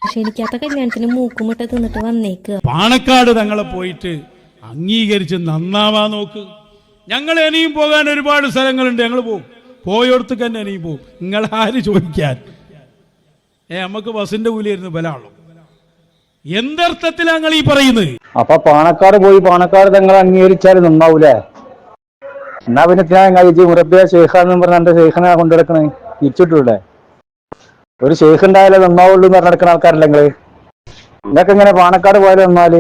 പക്ഷെ എനിക്കാത്ത കല്യാണത്തിന് മൂക്കുമുട്ട തിന്നിട്ട് വന്നേക്കുക. പാണക്കാട് തങ്ങളെ പോയിട്ട് അംഗീകരിച്ച് നന്നാവാ നോക്ക്. ഞങ്ങൾ ഇനിയും പോകാൻ ഒരുപാട് സ്ഥലങ്ങളുണ്ട്, ഞങ്ങൾ പോകും. പോയോടത്തേക്ക് തന്നെ ഇനിയും പോകും. നിങ്ങളാര് ചോദിക്കാൻ? നമുക്ക് ബസിന്റെ കൂലിയായിരുന്നു ബലാളോ. എന്തർത്ഥത്തിലാണ് ഈ പറയുന്നത്? അപ്പൊ പാണക്കാട് പോയി പാണക്കാട് തങ്ങൾ അംഗീകരിച്ചാൽ നന്നാവൂലേ? എന്നാ പിന്നെ മുറബിയ ഷെയ്ഖാന്ന് പറഞ്ഞ എന്റെ ഷെയ്ഖിനെ കൊണ്ടുനടക്കണേ തിരിച്ചിട്ടൂടെ? ഒരു ഷെയ്ഖ് ഉണ്ടായാലേ നന്നാവുള്ളൂ എന്ന് പറഞ്ഞ് നടക്കുന്ന ആൾക്കാരല്ലേ നിങ്ങള്? ഇതൊക്കെ ഇങ്ങനെ പാണക്കാട് പോയാലും നന്നാല്?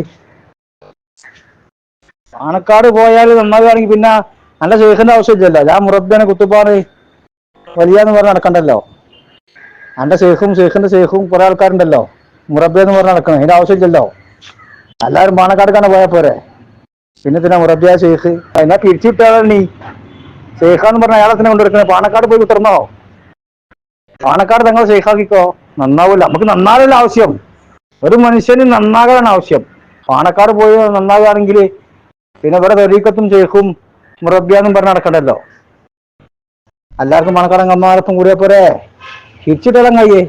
പാണക്കാട് പോയാൽ നന്നാവുകയാണെങ്കിൽ പിന്നെ നല്ല ഷെയ്ഖിന്റെ ആവശ്യമില്ലല്ലോ. ഞാൻ മുറബിയാനെ കുത്തുപ്പാണ് വലിയാന്ന് പറഞ്ഞ് നടക്കണ്ടല്ലോ. എന്റെ ഷെയ്ഖിന്റെ ഷെയ്ഖും കുറെ ആൾക്കാരുണ്ടല്ലോ മുറബിയ എന്ന് പറഞ്ഞ് നടക്കണം. അതിന്റെ ആവശ്യമില്ലല്ലോ. എല്ലാവരും പാണക്കാട് പോയാൽ പോരെ? പിന്നെ മുറബിയ ഷെയ്ഖ് എന്നാ തിരിച്ചിട്ടാണ് നീ ഷെയ്ഖാന്ന് പറഞ്ഞ അയാളത്തിനെ കൊണ്ടുവരുന്നത്. പാണക്കാട് പോയി കുത്തിർന്നോ? പാണക്കാട് തങ്ങൾ ഷെയ്ഖാക്കിക്കോ, നന്നാവില്ല. നമുക്ക് നന്നാകല ആവശ്യം, ഒരു മനുഷ്യന് നന്നാകാനാണ് ആവശ്യം. പാണക്കാട് പോയി നന്നാകുകയാണെങ്കിൽ പിന്നെ ഇവിടെ തരീക്കത്തും ഷെയ്ഖും മുറബിയാന്നും പറഞ്ഞ് നടക്കണ്ടല്ലോ. എല്ലാവർക്കും പാണക്കാട് അമ്മമാരൊപ്പം കൂടിയ പോരെ? തിരിച്ചിട്ടാൻ കഴിയേ?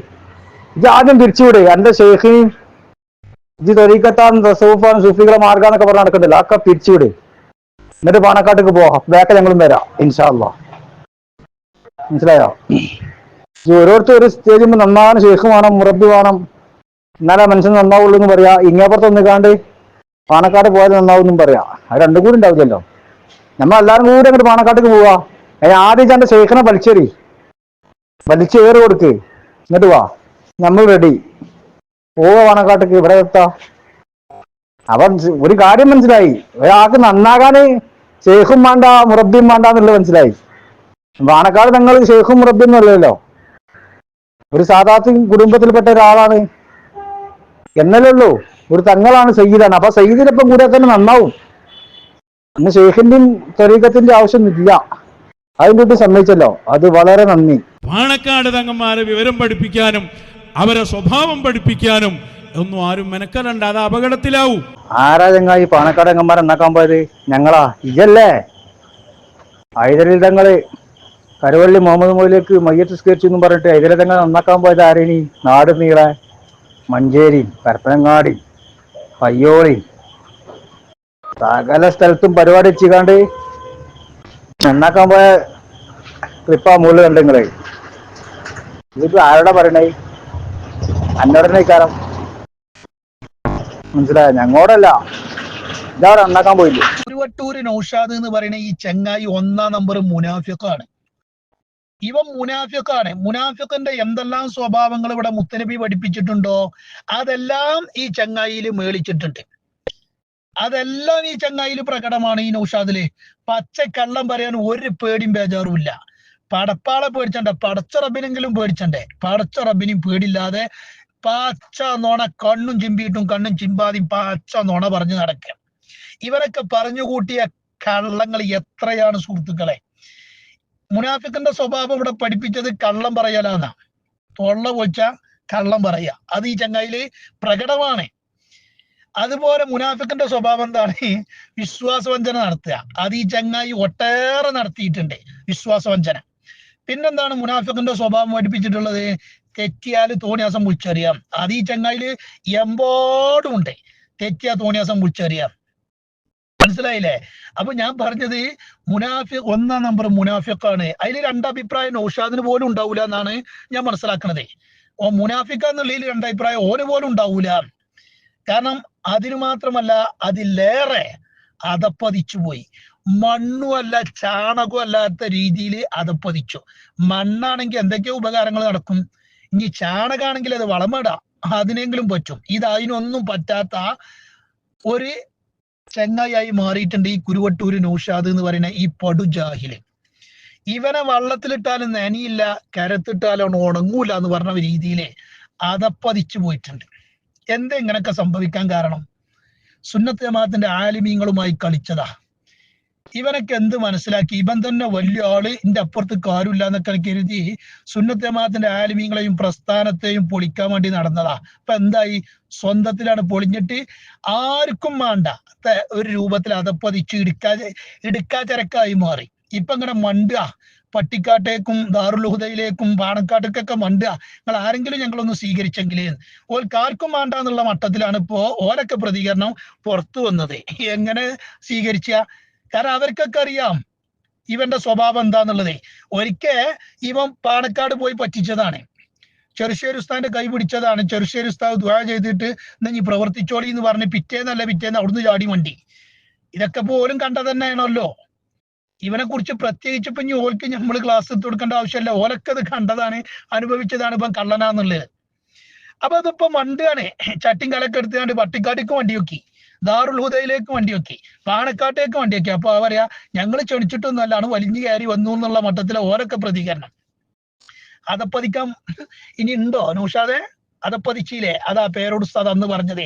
ഇത് ആദ്യം തിരിച്ചുവിട്. എന്റെ ഷെയ്ഖിന് ഇത് തരീക്കത്താണ്, തസൂഫാണ്, സൂഫികളെ മാർഗാന്നൊക്കെ പറഞ്ഞ് നടക്കണ്ടല്ലോ. ഒക്കെ തിരിച്ചുവിട്. എന്നിട്ട് പാണക്കാട്ടേക്ക് പോവാം. ബാക്ക് ഞങ്ങളും വരാം ഇൻഷാ അല്ലാഹ്. മനസ്സിലായോ? ഓരോരുത്തർ ഒരു സ്റ്റേജ് നന്നാവാൻ ഷെയ്ഖ് വേണം, മുറബി വേണം, എന്നാലേ മനുഷ്യൻ നന്നാവുള്ളൂ എന്ന് പറയാ. ഇങ്ങേപ്പുറത്ത് ഒന്നിക്കാണ്ട് പാണക്കാട് പോയാൽ നന്നാവും പറയാ. അത് രണ്ടും കൂടി ഉണ്ടാവില്ലല്ലോ. നമ്മളെല്ലാരും കൂടി അങ്ങോട്ട് പാണക്കാട്ടേക്ക് പോവാ. ആദ്യം എന്റെ ഷെയ്ഖിനെ വലിച്ചേറി കൊടുക്ക്. എന്നിട്ട് വാ, നമ്മൾ റെഡി. പോവാ പാണക്കാട്ടേക്ക്. ഇവിടെ എത്താം. അപ്പം ഒരു കാര്യം മനസ്സിലായി, ഒരാൾക്ക് നന്നാകാന് ഷെയ്ഖും വേണ്ട മുറബിയും വേണ്ട എന്നുള്ളത് മനസ്സിലായി. പാണക്കാട് തങ്ങൾ ഷെയ്ഖും മുറബിയും അല്ലല്ലോ, ഒരു സാധാരണ കുടുംബത്തിൽപ്പെട്ട ഒരാളാണ് എന്നല്ലേ ഉള്ളൂ. ഒരു തങ്ങളാണ്, സയ്യിദാണ്. അപ്പൊ സയ്യിദിനൊപ്പം കൂടിയാൽ തന്നെ നന്നാവും. ഇന്ന് ഷെയ്ഖിന്റെയും തരീഖത്തിന്റെ ആവശ്യമില്ല. അതിൻ്റെ കൂട്ടി സമ്മതിച്ചല്ലോ, അത് വളരെ നന്ദി. പാണക്കാട് തങ്ങന്മാരെ വിവരം പഠിപ്പിക്കാനും അവരെ സ്വഭാവം പഠിപ്പിക്കാനും ഒന്നും ആരും മെനക്കരണ്ട, അത് അപകടത്തിലാവും. ആരാ ചങ്ങായി പാണക്കാട് തങ്ങന്മാരെ എന്നാക്കാൻ പോയത്? ഞങ്ങളാ? ഇതല്ലേ ഹൈദരലി തങ്ങള് കരുവള്ളി മുഹമ്മദ് മൊയിലേക്ക് മയ്യത്ത് സ്കരിച്ചു എന്നും പറഞ്ഞിട്ട് ഹൈദരലി തങ്ങൾ നന്നാക്കാൻ പോയത് ആരേനി? നാട് നീളെ മഞ്ചേരി, പരപ്പനങ്ങാടി, പയ്യോളി, സകല സ്ഥലത്തും പരിപാടി വെച്ചിക്കാണ്ട് നന്നാക്കാൻ പോയ ക്ലിപ്പാ മുകളിൽ കണ്ടെങ്കിലേ. ഇതിപ്പോ ആരോടാ പറയണേ? അന്നോടനെ കാരണം മനസ്സിലായ? ഞങ്ങളോടല്ല, ഇതാ നന്നാക്കാൻ പോയില്ലേ. കുരുവട്ടൂര് നൗഷാദ് എന്ന് പറയുന്ന ഈ ചെങ്ങായി 1-ാം നമ്പർ മുനാഫിഖാണ്. ഇവൻ മുനാഫിഖാണ്. മുനാഫിഖിന്റെ എന്തെല്ലാം സ്വഭാവങ്ങൾ ഇവിടെ മുത്തനബി പഠിപ്പിച്ചിട്ടുണ്ടോ അതെല്ലാം ഈ ചങ്ങായിയിൽ മേളിച്ചിട്ടുണ്ട്. അതെല്ലാം ഈ ചങ്ങായില് പ്രകടമാണ്. ഈ നൗഷാദില് പച്ചക്കള്ളം പറയാൻ ഒരു പേടിയും ബേജാറും ഇല്ല. പടപ്പാളെ പേടിച്ചണ്ടേ? പടച്ച റബ്ബിനെങ്കിലും പേടിച്ചണ്ടേ? പടച്ച റബ്ബിനും പേടില്ലാതെ പച്ച നോണ, കണ്ണും ചിമ്പിയിട്ടും കണ്ണും ചിമ്പാതിയും പച്ച നോണ പറഞ്ഞു നടക്കുക. ഇവരൊക്കെ പറഞ്ഞുകൂട്ടിയ കള്ളങ്ങൾ എത്രയാണ് സുഹൃത്തുക്കളെ. മുനാഫിഖിന്റെ സ്വഭാവം ഇവിടെ പഠിപ്പിച്ചത് കള്ളം പറയലാന്നാ. തൊള്ള പൊളിച്ച കള്ളം പറയാ, അത് ഈ ചങ്ങായില് പ്രകടമാണ്. അതുപോലെ മുനാഫിഖിന്റെ സ്വഭാവം എന്താണ്? വിശ്വാസവഞ്ചന നടത്തുക. അത് ഈ ചങ്ങായി ഒട്ടേറെ നടത്തിയിട്ടുണ്ട്, വിശ്വാസവഞ്ചന. പിന്നെന്താണ് മുനാഫിഖിന്റെ സ്വഭാവം പഠിപ്പിച്ചിട്ടുള്ളത്? തെറ്റിയാല് തോന്നിയാസം വിളിച്ചറിയാം. അത് ഈ ചങ്ങായില് എമ്പാടും ഉണ്ട്. തെറ്റിയാ തോന്നിയാസം വിളിച്ചറിയാം. മനസ്സിലായില്ലേ? അപ്പൊ ഞാൻ പറഞ്ഞത് മുനാഫിഖ് 1-ാം നമ്പർ മുനാഫിഖാണ്. അതിൽ രണ്ടഭിപ്രായം നൗഷാദിന് പോലും ഉണ്ടാവൂല എന്നാണ് ഞാൻ മനസ്സിലാക്കണത്. മുനാഫിഖാന്നുള്ളതിൽ രണ്ടഭിപ്രായം ഓന് പോലും ഉണ്ടാവൂല. കാരണം അതിനു മാത്രമല്ല, അതിലേറെ അതപ്പതിച്ചു പോയി. മണ്ണുമല്ല ചാണകവും അല്ലാത്ത രീതിയിൽ അതപ്പതിച്ചു. മണ്ണാണെങ്കിൽ എന്തൊക്കെയോ ഉപകാരങ്ങൾ നടക്കും. ഇനി ചാണകമാണെങ്കിൽ അത് വളമിടാം, അതിനെങ്കിലും പറ്റും. ഇത് അതിനൊന്നും പറ്റാത്ത ഒരു ചെങ്ങായി മാറിയിട്ടുണ്ട് ഈ കുരുവട്ടൂര് നൗഷാദ് എന്ന് പറയുന്ന ഈ പടുജാഹില്. ഇവനെ വള്ളത്തിലിട്ടാലും നനിയില്ല, കരത്തിട്ടാലും ഉണങ്ങൂല എന്ന് പറഞ്ഞ രീതിയിൽ അതപ്പതിച്ചു പോയിട്ടുണ്ട്. എന്താ ഇങ്ങനൊക്കെ സംഭവിക്കാൻ കാരണം? സുന്നത്ത് ജമാഅത്തിന്റെ ആലിമീങ്ങളുമായി കളിച്ചതാ. ഇവനൊക്കെ എന്ത് മനസ്സിലാക്കി? ഇവൻ തന്നെ വലിയ ആള്, ഇന്റെ അപ്പുറത്ത് കാര്യമില്ല എന്നൊക്കെ കരുതി സുന്നത്ത് ജമാഅത്തിന്റെ ആലിമീങ്ങളെയും പ്രസ്ഥാനത്തെയും പൊളിക്കാൻ വേണ്ടി നടന്നതാ. അപ്പൊ എന്തായി? സ്വന്തത്തിലാണ് പൊളിഞ്ഞിട്ട് ആർക്കും വേണ്ട ഒരു രൂപത്തിൽ അതപ്പതിച്ച് ഇടുക്കാ ചരക്കായി മാറി. ഇപ്പൊ ഇങ്ങനെ മണ്ടുക, പട്ടിക്കാട്ടേക്കും ദാറുൽ ഹുദയിലേക്കും പാണക്കാട്ടേക്കൊക്കെ മണ്ടുക, നിങ്ങൾ ആരെങ്കിലും ഞങ്ങളൊന്ന് സ്വീകരിച്ചെങ്കിലേ. ഓൽക്കാർക്കും വേണ്ട എന്നുള്ള മട്ടത്തിലാണ് ഇപ്പോ ഓരൊക്കെ പ്രതികരണം പുറത്തു വന്നത്. എങ്ങനെ സ്വീകരിച്ച? കാരണം അവർക്കൊക്കെ അറിയാം ഇവന്റെ സ്വഭാവം എന്താന്നുള്ളത്. ഒരിക്കൽ ഇവൻ പാണക്കാട് പോയി പറ്റിച്ചതാണ്, ചെറുശ്ശേരി ഉസ്താദിന്റെ കൈ പിടിച്ചതാണ്. ചെറുശ്ശേരി ഉസ്താദ് ദുആ ചെയ്തിട്ട് എന്നാ നീ പ്രവർത്തിച്ചോളി എന്ന് പറഞ്ഞ് പിറ്റേന്ന് അവിടുന്ന് ചാടി വണ്ടി. ഇതൊക്കെ പോലും കണ്ടത് തന്നെയാണല്ലോ. ഇവനെ കുറിച്ച് പ്രത്യേകിച്ച് ഇപ്പൊ ഇനി ഓൽക്ക് നമ്മൾ ക്ലാസ് എടുത്ത് കൊടുക്കേണ്ട ആവശ്യമില്ല, ഓലൊക്കെ അത് കണ്ടതാണ്, അനുഭവിച്ചതാണ് ഇപ്പം കള്ളനാന്നുള്ളത്. അപ്പൊ അതിപ്പോ മണ്ടാണ്. ചട്ടിയും കലൊക്കെ എടുത്തുകൊണ്ട് പട്ടിക്കാട്ടേക്ക് വണ്ടി വെക്കി, ദാറുൽ ഹുദയിലേക്ക് വണ്ടി വെക്കി, പാണക്കാട്ടേക്ക് വണ്ടി വെക്കി. അപ്പൊ പറയാ ഞങ്ങൾ ക്ഷണിച്ചിട്ടൊന്നും അല്ലാണ് വലിഞ്ഞു കയറി വന്നു എന്നുള്ള മട്ടത്തിലെ ഓരൊക്കെ പ്രതികരണം. അതപ്പതിക്കാൻ ഇനി ഉണ്ടോ നൗഷാദെ? അതപ്പതിച്ചില്ലേ? അതാ പേരോട് ഉസ്താദ് അന്ന് പറഞ്ഞതേ,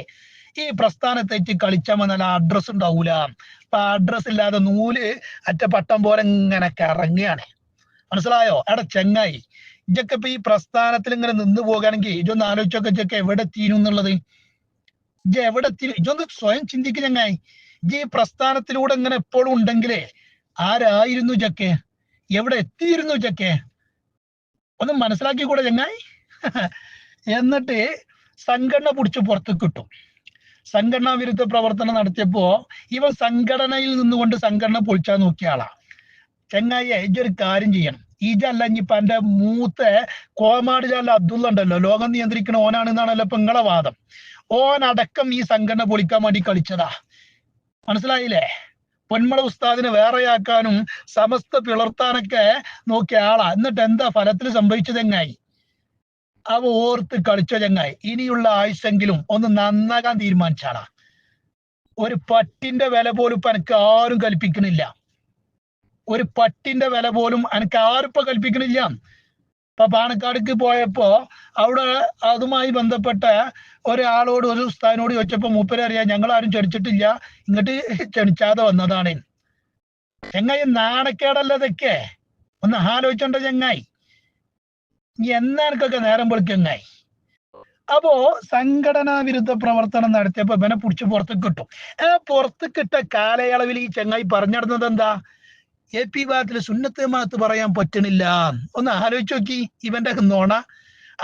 ഈ പ്രസ്ഥാനത്തേക്ക് കളിച്ചാൽ നല്ല അഡ്രസ് ഉണ്ടാവൂല. അപ്പൊ അഡ്രസ് ഇല്ലാതെ നൂല് അറ്റ പട്ടം പോലെ ഇങ്ങനെ കറങ്ങുകയാണ്. മനസ്സിലായോ? എടാ ചെങ്ങായി, ഇതൊക്കെ ഇപ്പൊ ഈ പ്രസ്ഥാനത്തിൽ ഇങ്ങനെ നിന്ന് പോകുകയാണെങ്കിൽ ഇതൊന്ന് ആലോചിച്ചൊക്കെ ഇതൊക്കെ എവിടെ തീരും എന്നുള്ളത്. ഇജ് എവിടെ തീരും? ഇതൊന്ന് സ്വയം ചിന്തിക്കുക ചെങ്ങായി. ഇജ് ഈ പ്രസ്ഥാനത്തിലൂടെ ഇങ്ങനെ എപ്പോഴും ഉണ്ടെങ്കിലേ ആരായിരുന്നു ഇതൊക്കെ? എവിടെ എത്തിയിരുന്നു ഇതൊക്കെ? ഒന്ന് മനസ്സിലാക്കി കൂടെ ചെങ്ങായി. എന്നിട്ട് സംഘടന പിടിച്ച് പുറത്ത് കിട്ടും. സംഘടനാ വിരുദ്ധ പ്രവർത്തനം നടത്തിയപ്പോ ഇവ സംഘടനയിൽ നിന്നുകൊണ്ട് സംഘടന പൊളിച്ചാൽ നോക്കിയ ആളാ. ചെങ്ങായി ഇജൊരു കാര്യം ചെയ്യണം. ഇജല്ല ഇനിയിപ്പൊ എന്റെ മൂത്ത കോമാട് ജാല അബ്ദുള്ള ഉണ്ടല്ലോ, ലോകം നിയന്ത്രിക്കണ ഓനാണെന്നാണല്ലോ ഇപ്പൊ നിങ്ങളെ വാദം. ഓനടക്കം ഈ സംഘടന പൊളിക്കാൻ വേണ്ടി കളിച്ചതാ. മനസ്സിലായില്ലേ? പൊന്മള ഉസ്താദിനെ വേറെയാക്കാനും സമസ്ത പിളർത്താനൊക്കെ നോക്കിയ ആളാ. എന്നിട്ട് എന്താ ഫലത്തിൽ സംഭവിച്ചത് ചെങ്ങായി? അവ ഓർത്ത് കളിച്ച ചെങ്ങായി. ഇനിയുള്ള ആയുസെങ്കിലും ഒന്ന് നന്നാകാൻ തീരുമാനിച്ചാളാ. ഒരു പട്ടിന്റെ വില പോലും ഇപ്പൊ എനിക്ക് ആരും കൽപ്പിക്കണില്ല. ഒരു പട്ടിന്റെ വില പോലും എനിക്ക് ആരും ഇപ്പൊ കൽപ്പിക്കണില്ല. ഇപ്പൊ പാണക്കാടേക്ക് പോയപ്പോ അവിടെ അതുമായി ബന്ധപ്പെട്ട ഒരാളോട്, ഒരു ഉസ്താദിനോട് ചോദിച്ചപ്പോ മൂപ്പര് അറിയാം ഞങ്ങൾ ആരും ക്ഷണിച്ചിട്ടില്ല, ഇങ്ങോട്ട് ക്ഷണിച്ചാതെ വന്നതാണ്. ചെങ്ങായി നാണക്കേടല്ല ഇതൊക്കെ? ഒന്ന് ആലോചിച്ചോണ്ട ചെങ്ങായി. ഇനി എന്നാ എനിക്കൊക്കെ നേരം പൊളിക്കങ്ങായി. അപ്പോ സംഘടനാ വിരുദ്ധ പ്രവർത്തനം നടത്തിയപ്പോ ഇവനെ പിടിച്ച് പുറത്ത് കിട്ടും. പുറത്ത് കിട്ട കാലയളവിൽ ഈ ചെങ്ങായി പറഞ്ഞിടുന്നത് എന്താ? AP ഭാഗത്തിൽ സുന്നത്ത് ജമാഅത്ത് പറയാൻ പറ്റണില്ല. ഒന്ന് ആലോചിച്ച് നോക്കി ഇവന്റെ നോണ.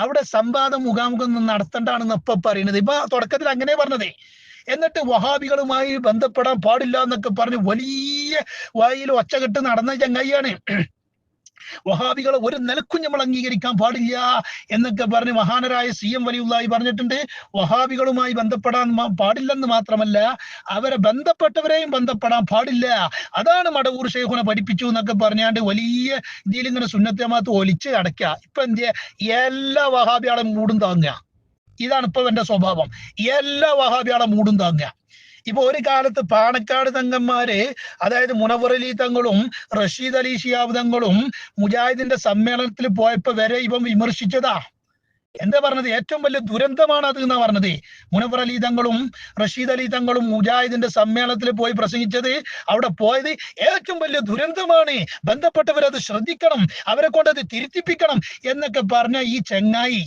അവിടെ സംവാദം മുഖാമുഖം നടത്തണ്ടാണെന്ന് ഇപ്പൊ പറയുന്നത്. ഇപ്പൊ തുടക്കത്തിൽ അങ്ങനെ പറഞ്ഞതേ. എന്നിട്ട് വഹാബികളുമായി ബന്ധപ്പെടാൻ പാടില്ല എന്നൊക്കെ പറഞ്ഞ് വലിയ വായിൽ ഒച്ചകെട്ട് നടന്ന ചങ്ങായിയാണ്. വഹാബികളെ ഒരു നിലക്കും നമ്മൾ അംഗീകരിക്കാൻ പാടില്ല എന്നൊക്കെ പറഞ്ഞ് മഹാനരായ CM വലിയുള്ളാഹി പറഞ്ഞിട്ടുണ്ട്. വഹാബികളുമായി ബന്ധപ്പെടാൻ പാടില്ലെന്ന് മാത്രമല്ല, അവരെ ബന്ധപ്പെട്ടവരെയും ബന്ധപ്പെടാൻ പാടില്ല. അതാണ് മടവൂർ ശൈഖുനെ പഠിപ്പിച്ചു എന്നൊക്കെ പറഞ്ഞാണ്ട് വലിയ ഇതിലിങ്ങനെ സുന്നത്ത് ജമാഅത്ത് ഒലിച്ച് അടയ്ക്കുക. ഇപ്പൊ എന്ത് എല്ലാ വഹാബിയാളെ മൂടും താങ്ങുക. ഇതാണ് ഇപ്പൊ എന്റെ സ്വഭാവം. എല്ലാ വഹാബിയാളെ മൂടും താങ്ങുക. ഇപ്പൊ ഒരു കാലത്ത് പാണക്കാട് തങ്ങന്മാര്, അതായത് മുനവർ അലി തങ്ങളും റഷീദ് അലി ശിഹാബ് തങ്ങളും മുജാഹിദിന്റെ സമ്മേളനത്തിൽ പോയപ്പോ വരെ ഇവൻ വിമർശിച്ചതാ. എന്താ പറഞ്ഞത്? ഏറ്റവും വലിയ ദുരന്തമാണ് അത് എന്നാ പറഞ്ഞത്. മുനവർ അലി തങ്ങളും റഷീദ് അലി തങ്ങളും മുജാഹിദിന്റെ സമ്മേളനത്തിൽ പോയി പ്രസംഗിച്ചത്, അവിടെ പോയത് ഏറ്റവും വലിയ ദുരന്തമാണ്, ബന്ധപ്പെട്ടവരത് ശ്രദ്ധിക്കണം, അവരെ കൊണ്ട് അത് തിരുത്തിപ്പിക്കണം എന്നൊക്കെ പറഞ്ഞ ഈ ചെങ്ങായി,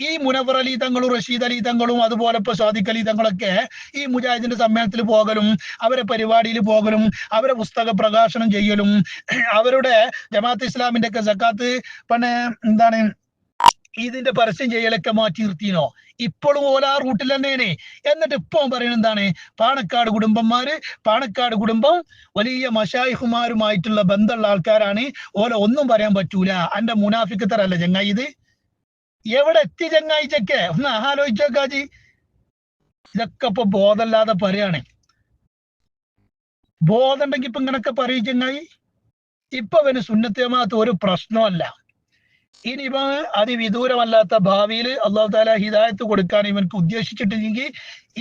ഈ മുനവർ അലി തങ്ങളും റഷീദ് അലി തങ്ങളും അതുപോലെ ഇപ്പൊ സാദിഖ് അലി തങ്ങളൊക്കെ ഈ മുജാഹിദിന്റെ സമ്മേളനത്തിൽ പോകലും അവരെ പരിപാടിയിൽ പോകലും അവരെ പുസ്തക പ്രകാശനം ചെയ്യലും അവരുടെ ജമാഅത്ത് ഇസ്ലാമിന്റെ ഒക്കെ സക്കാത്ത് പിന്നെ എന്താണ് ഇതിന്റെ പരസ്യം ചെയ്യലൊക്കെ മാറ്റി നിർത്തിനോ? ഇപ്പോഴും ഓല ആ റൂട്ടിൽ തന്നെയാണ്. എന്നിട്ട് ഇപ്പൊ പറയുന്നത് എന്താണ്? പാണക്കാട് കുടുംബം വലിയ മശായിഹുമാരുമായിട്ടുള്ള ബന്ധമുള്ള ആൾക്കാരാണ്, ഓല ഒന്നും പറയാൻ പറ്റൂല. അന്റെ മുനാഫിക്കത്തരല്ല ചങ്ങായി ഇത്? എവിടെ എത്തി ചങ്ങായി ചെക്കെ? ഒന്ന് ആലോചിച്ചോക്കാജി. ഇതൊക്കെ ഇപ്പൊ ബോധമല്ലാതെ പറയാണ്. ബോധം ഉണ്ടെങ്കിൽ ഇപ്പൊ ഇങ്ങനൊക്കെ പറയും ചങ്ങായി. ഇപ്പൊ അവന് സുന്നത്ത് ജമാഅത്ത് ഒരു പ്രശ്നമല്ല. ഇനിയിപ്പോ അതിവിദൂരമല്ലാത്ത ഭാവിയിൽ അല്ലാഹു തആല ഹിദായത്ത് കൊടുക്കാൻ ഇവൻക്ക് ഉദ്ദേശിച്ചിട്ടില്ലെങ്കിൽ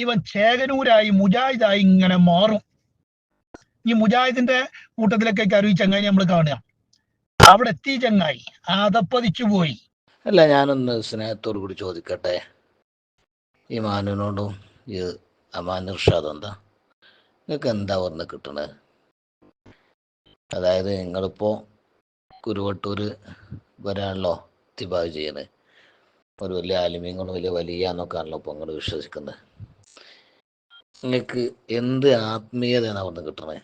ഇവൻ ചേകനൂരായി മുജാഹിദായി ഇങ്ങനെ മാറും. ഈ മുജാഹിദിന്റെ കൂട്ടത്തിലൊക്കെ കരുവി ചങ്ങായി നമ്മൾ കാണുക. അവിടെ എത്തി ചങ്ങായി, അതപ്പതിച്ചു പോയി. അല്ല, ഞാനൊന്ന് സ്നേഹത്തോടു കൂടി ചോദിക്കട്ടെ, ഈ മാനുവിനോടും ഈ അമാൻ ഇർഷാദ്, എന്താ നിങ്ങൾക്ക് എന്താ പറഞ്ഞ് കിട്ടണത്? അതായത് നിങ്ങളിപ്പോൾ കുരുവട്ടൂർ വരാണല്ലോ തിബാവ് ചെയ്യണത്, ഒരു വലിയ ആലിമ്യങ്ങളും വലിയ എന്നൊക്കെ ആണല്ലോ ഇപ്പോൾ നിങ്ങൾ വിശ്വസിക്കുന്നത്. നിങ്ങൾക്ക് എന്ത് ആത്മീയതയാണ് അവിടുന്ന് കിട്ടണത്?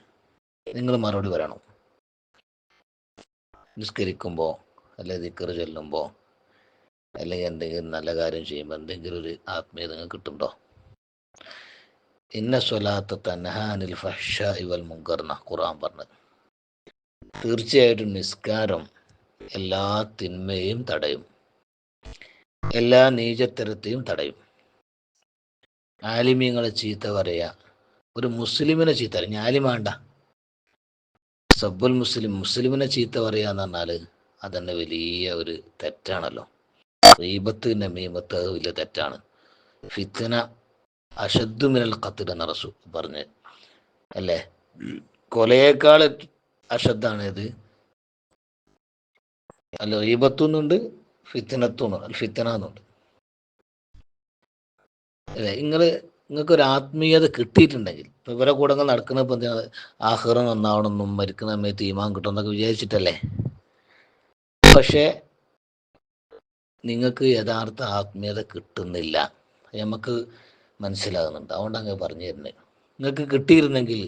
നിങ്ങൾ മറുപടി പറയണം. നിസ്കരിക്കുമ്പോൾ അല്ലെങ്കിൽ ദിക്ർ ചൊല്ലുമ്പോൾ അല്ലെങ്കിൽ എന്തെങ്കിലും നല്ല കാര്യം ചെയ്യുമ്പോൾ എന്തെങ്കിലും ഒരു ആത്മീയത നിങ്ങൾക്ക് കിട്ടുന്നുണ്ടോ? ഇന്ന സ്വലാത്ത തൻഹാനിൽ ഫഹ്ശാഇ വൽ മുൻകർ എന്നാ ഖുർആൻ പറഞ്ഞത്. തീർച്ചയായിട്ടും നിസ്കാരം എല്ലാ തിന്മയും തടയും, എല്ലാ നീചത്തരത്തെയും തടയും. ആലിമീങ്ങളെ ചീത്ത പറയാ, ഒരു മുസ്ലിമിനെ ചീത്ത പറയും, ആലിം വേണ്ട, സബ്ബുൽ മുസ്ലിമിനെ ചീത്ത പറയാന്ന് പറഞ്ഞാൽ അതന്നെ വലിയ ഒരു തെറ്റാണല്ലോ. ഗീബത്ത് നമീമത്ത് അത് വലിയ തെറ്റാണ്. ഫിത്ന അശദ്ദു മിനൽ ഖത്ൽ എന്ന റസൂൽ പറഞ്ഞ് അല്ലേ, കൊലയേക്കാൾ അശദ്ധാണ് ഇത്. അല്ല, ഗീബത്തുന്നുണ്ട്, ഫിത്ന എന്നുണ്ട് അല്ലേ. നിങ്ങൾക്കൊരു ആത്മീയത കിട്ടിയിട്ടുണ്ടെങ്കിൽ, ഇപ്പൊ ഇവരെ കൂടങ്ങൾ നടക്കുന്ന ഇപ്പം ആഖിറ നന്നാവണമെന്നും മരിക്കുന്ന സമയത്ത് ഈമാൻ കിട്ടുമെന്നൊക്കെ വിചാരിച്ചിട്ടല്ലേ. പക്ഷെ നിങ്ങൾക്ക് യഥാർത്ഥ ആത്മീയത കിട്ടുന്നില്ല, നമുക്ക് മനസ്സിലാകുന്നുണ്ട്. അതുകൊണ്ട് അങ്ങ് പറഞ്ഞു തരുന്നത്, നിങ്ങൾക്ക് കിട്ടിയിരുന്നെങ്കിൽ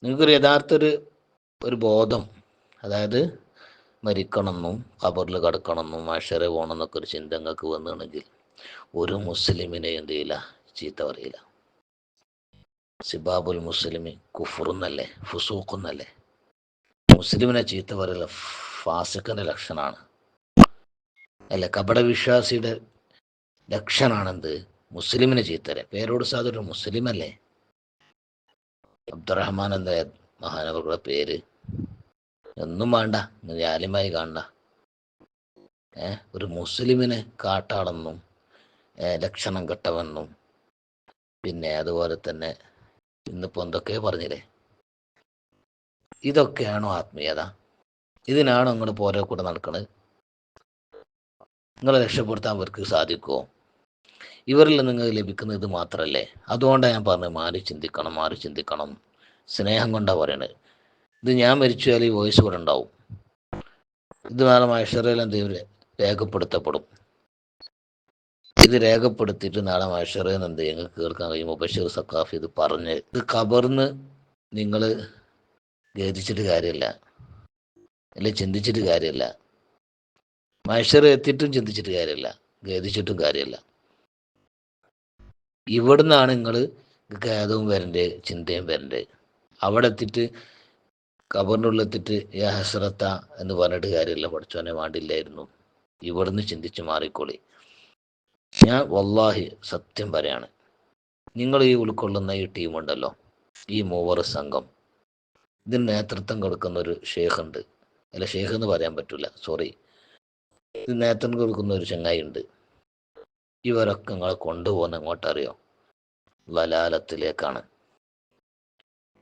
നിങ്ങൾക്കൊരു യഥാർത്ഥ ഒരു ബോധം, അതായത് മരിക്കണമെന്നും ഖബറിൽ കിടക്കണമെന്നും മഹ്ശറ പോകണമെന്നൊക്കെ ഒരു ചിന്ത നിങ്ങൾക്ക് വന്നിട്ടുണ്ടെങ്കിൽ ഒരു മുസ്ലിമിനെ എന്ത് ചെയ്യില്ല, ചീത്ത പറയില്ല. സിബാബുൽ മുസ്ലിമി കുഫുറെന്നല്ലേ, ഫുസൂഖെന്നല്ലേ. മുസ്ലിമിനെ ചീത്ത പറയില്ല ഫാസിഖിന്റെ ലക്ഷണമാണ് അല്ലെ, കപടവിശ്വാസിയുടെ ലക്ഷണാണെന്ത്, മുസ്ലിമിനെ ചീത്തരെ. പേരോട് സാധൊരു മുസ്ലിം അല്ലേ, അബ്ദുറഹ്മാൻ എന്താ മഹാനവരുടെ പേര്, ഒന്നും വേണ്ട, ആലിമായി കാണണ്ട. ഒരു മുസ്ലിമിനെ കാട്ടാളെന്നും ലക്ഷണം കെട്ടവെന്നും പിന്നെ അതുപോലെ തന്നെ ഇന്നിപ്പോൾ എന്തൊക്കെ പറഞ്ഞില്ലേ. ഇതൊക്കെയാണോ ആത്മീയത? ഇതിനാണോ നിങ്ങൾ പോരെ കൂടെ നടക്കണത്? നിങ്ങളെ രക്ഷപ്പെടുത്താൻ അവർക്ക് സാധിക്കുമോ? ഇവരിൽ നിങ്ങൾ ലഭിക്കുന്നത് ഇത് മാത്രമല്ലേ? അതുകൊണ്ടാണ് ഞാൻ പറഞ്ഞത് മാറി ചിന്തിക്കണം. സ്നേഹം കൊണ്ടാണ് പറയണത്. ഇത് ഞാൻ മരിച്ചാൽ ഈ വോയിസ് കൂടെ ഉണ്ടാവും. ഇത് നാളെ മഹ്ശറയിൽ എന്തെങ്കിലും രേഖപ്പെടുത്തപ്പെടും. ഇത് രേഖപ്പെടുത്തിയിട്ട് നാളെ മഹ്ശറയിൽ എന്ത് ഞങ്ങൾക്ക് കേൾക്കാൻ കഴിയും. മുബശ്ശിർ സഖാഫി ഇത് പറഞ്ഞ്, ഇത് ഖബറിന്ന് നിങ്ങൾ ഖേദിച്ചിട്ട് കാര്യമില്ല, അല്ലെ ചിന്തിച്ചിട്ട് കാര്യമില്ല, മഹ്ശറ എത്തിയിട്ടും ചിന്തിച്ചിട്ട് കാര്യമില്ല, ഖേദിച്ചിട്ടും കാര്യമില്ല. ഇവിടുന്നാണ് നിങ്ങൾ ഖേദവും വരണ്ടേ, ചിന്തയും വരണ്ടേ. അവിടെ എത്തിയിട്ട് ഖബറിൻ്റെ ഉള്ളിൽ എത്തിയിട്ട് യാ ഹസ്രത്ത എന്ന് പറഞ്ഞിട്ട് കാര്യമില്ല, പഠിച്ചോനെ വേണ്ടില്ലായിരുന്നു. ഇവിടുന്ന് ചിന്തിച്ച് മാറിക്കോളി. ഞാൻ വല്ലാഹി സത്യം പറയാണ്, നിങ്ങൾ ഈ ഉൾക്കൊള്ളുന്ന ഈ ടീമുണ്ടല്ലോ, ഈ മൂവർ സംഘം, ഇതിന് നേതൃത്വം കൊടുക്കുന്ന ഒരു ഷേഖ് ഉണ്ട്, അല്ല ഷേഖ് എന്ന് പറയാൻ പറ്റില്ല, സോറി, ഇത് നേതൃത്വം കൊടുക്കുന്ന ഒരു ചങ്ങായി ഉണ്ട്. ഇവരൊക്കെ നിങ്ങളെ കൊണ്ടുപോകുന്ന എങ്ങോട്ടറിയോ? വലാലത്തിലേക്കാണ്.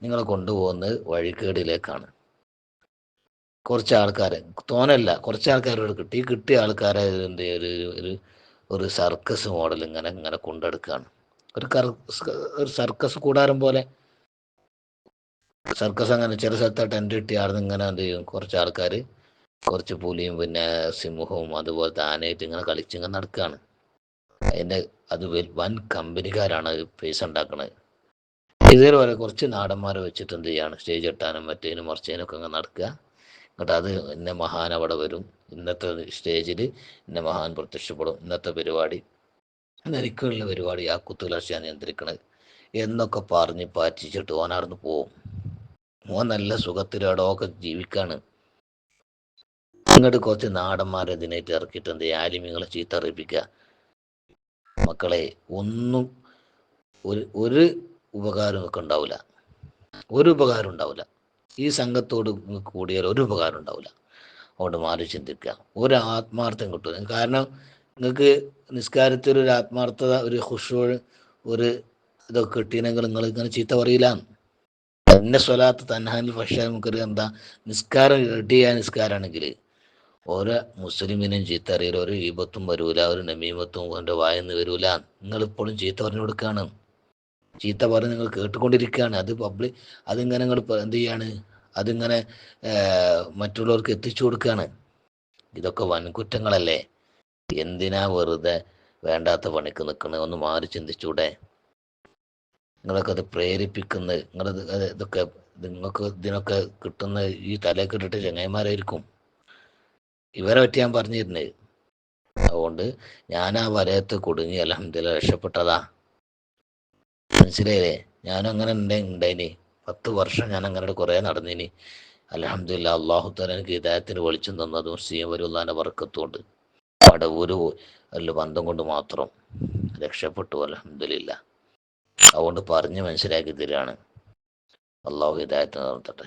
നിങ്ങളെ കൊണ്ടുപോകുന്നത് വഴിക്കേടിലേക്കാണ്. കുറച്ച് ആൾക്കാരെ, തോന്നല്ല, കുറച്ച് ആൾക്കാരോട് കിട്ടിയ ആൾക്കാരെ എന്ത് ഒരു സർക്കസ് മോഡൽ ഇങ്ങനെ കൊണ്ടെടുക്കുകയാണ്. ഒരു സർക്കസ് കൂടാരം പോലെ. സർക്കസ് അങ്ങനെ ചില സ്ഥലത്ത് ടെൻറ്റ് കിട്ടി ആടുന്ന് ഇങ്ങനെ എന്ത് ചെയ്യും, കുറച്ച് ആൾക്കാർ, കുറച്ച് പുലിയും പിന്നെ സിംഹവും അതുപോലത്തെ ആനയായിട്ട് ഇങ്ങനെ കളിച്ചിങ്ങനെ നടക്കുകയാണ്. അത് വൻ കമ്പനിക്കാരാണ് പൈസ ഉണ്ടാക്കുന്നത്. ഇതേപോലെ കുറച്ച് നാടന്മാരെ വെച്ചിട്ട് എന്ത് ചെയ്യാണ്, സ്റ്റേജ് കെട്ടാനും മറ്റേനും മറിച്ചതിനൊക്കെ അങ്ങനെ നടക്കുക. എന്നിട്ട് അത് ഇന്ന മഹാൻ അവിടെ വരും, ഇന്നത്തെ സ്റ്റേജിൽ ഇന്ന മഹാൻ പ്രത്യക്ഷപ്പെടും, ഇന്നത്തെ പരിപാടി നെരിക്കുള്ള പരിപാടി ആ കുത്തുലർച്ചയാണ് നിയന്ത്രിക്കണത് എന്നൊക്കെ പറഞ്ഞ് പാറ്റിച്ചിട്ട് ഓനാർന്ന് പോവും. ഓൻ നല്ല സുഖത്തിലടൊക്കെ ജീവിക്കാണ്. ഇങ്ങോട്ട് കുറച്ച് നാടന്മാരെ ഇതിനായിട്ട് ഇറക്കിയിട്ട് എന്ത് ചെയ്യുക, ആലിമ്യങ്ങളെ ചീത്ത അറിയിപ്പിക്കുക. മക്കളെ, ഒന്നും ഒരു ഉപകാരം ഒക്കെ ഉണ്ടാവില്ല, ഒരു ഉപകാരം ഉണ്ടാവില്ല. ഈ സംഘത്തോട് കൂടിയാൽ ഒരു ഉപകാരം ഉണ്ടാവില്ല. അതുകൊണ്ട് മാറി ചിന്തിക്കുക. ഒരു ആത്മാർത്ഥം കിട്ടും. കാരണം നിങ്ങൾക്ക് നിസ്കാരത്തിൽ ഒരു ആത്മാർത്ഥത, ഒരു ഖുശൂ, ഒരു ഇതൊക്കെ കിട്ടിയെങ്കിൽ നിങ്ങൾ ഇങ്ങനെ ചീത്ത പറയില്ല. എന്നെ സ്വലാത്ത് തൻഹാനിൽ ഫഹ്ശാഇ മുൻകർ എന്താ, നിസ്കാരം റെഡിയായ നിസ്കാരമാണെങ്കിൽ ഓരോ മുസ്ലിമിനും ചീത്ത അറിയില്ല, ഒരു ഈബത്തും വരൂല, ഒരു നമീമത്തും അവൻ്റെ വായെന്ന് വരൂല. നിങ്ങളിപ്പോഴും ചീത്ത പറഞ്ഞു കൊടുക്കുകയാണ്, ചീത്ത പറഞ്ഞ് നിങ്ങൾ കേട്ടുകൊണ്ടിരിക്കുകയാണ്. അതിങ്ങനെ നിങ്ങൾ എന്ത് ചെയ്യാണ്, അതിങ്ങനെ മറ്റുള്ളവർക്ക് എത്തിച്ചു കൊടുക്കുകയാണ്. ഇതൊക്കെ വൻകുറ്റങ്ങളല്ലേ? എന്തിനാ വെറുതെ വേണ്ടാത്ത പണിക്ക് നിൽക്കുന്നത്? ഒന്ന് മാറി ചിന്തിച്ചൂടെ? നിങ്ങളൊക്കെ അത് പ്രേരിപ്പിക്കുന്നത്, നിങ്ങൾക്ക് ഇതിനൊക്കെ കിട്ടുന്ന ഈ തലക്കിട്ടിട്ട് ചങ്ങായിമാരായിരിക്കും. ഇവരെ പറ്റി ഞാൻ പറഞ്ഞിരുന്നത്. അതുകൊണ്ട് ഞാൻ ആ വലയത്ത് കുടുങ്ങി അൽഹംദുലില്ലാ രക്ഷപ്പെട്ടതാ. മനസ്സിലായില്ലേ? ഞാനും അങ്ങനെ ഉണ്ടായിനി. 10 വർഷം ഞാൻ അങ്ങനെ കുറേ നടന്നിനി. അൽഹംദുലില്ലാ അള്ളാഹു തആല എനിക്ക് ഹിദായത്തിന് വെളിച്ചം തന്നതും സീവരുല്ലാന്റെ ബർക്കത്തുകൊണ്ട് പടവൂര് അല്ല ബന്ധം കൊണ്ട് മാത്രം രക്ഷപ്പെട്ടു അൽഹംദുലില്ലാ. അതുകൊണ്ട് പറഞ്ഞ് മനസ്സിലാക്കി തരികയാണ്. അള്ളാഹു ഹിദായത്ത് നടത്തട്ടെ.